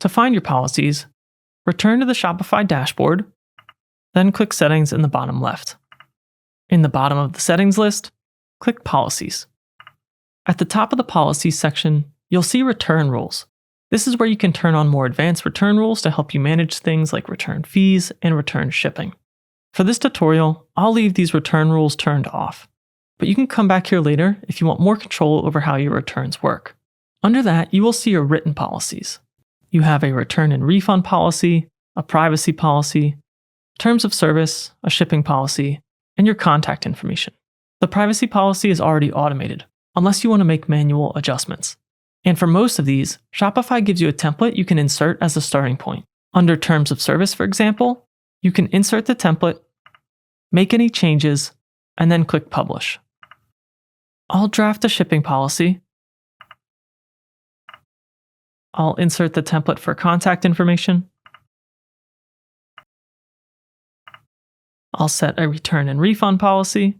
To find your policies, return to the Shopify dashboard, then click Settings in the bottom left. In the bottom of the Settings list, click Policies. At the top of the Policies section, you'll see Return Rules. This is where you can turn on more advanced return rules to help you manage things like return fees and return shipping. For this tutorial, I'll leave these return rules turned off, but you can come back here later if you want more control over how your returns work. Under that, you will see your written policies. You have a return and refund policy, a privacy policy, terms of service, a shipping policy, and your contact information. The privacy policy is already automated, unless you want to make manual adjustments. And for most of these, Shopify gives you a template you can insert as a starting point. Under terms of service, for example, you can insert the template, make any changes, and then click Publish. I'll draft a shipping policy. I'll insert the template for contact information. I'll set a return and refund policy.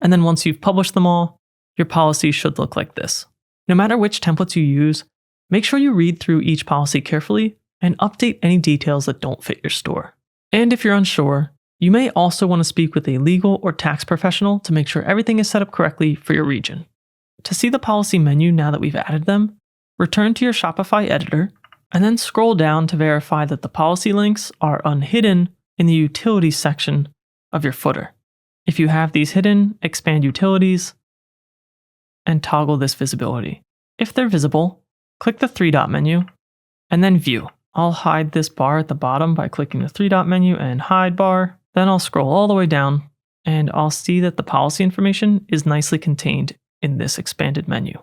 And then once you've published them all, your policy should look like this. No matter which templates you use, make sure you read through each policy carefully and update any details that don't fit your store. And if you're unsure, you may also want to speak with a legal or tax professional to make sure everything is set up correctly for your region. To see the policy menu now that we've added them, return to your Shopify editor and then scroll down to verify that the policy links are unhidden in the Utilities section of your footer. If you have these hidden, expand Utilities and toggle this visibility. If they're visible, click the three-dot menu and then View. I'll hide this bar at the bottom by clicking the three-dot menu and Hide bar. Then I'll scroll all the way down and I'll see that the policy information is nicely contained in this expanded menu.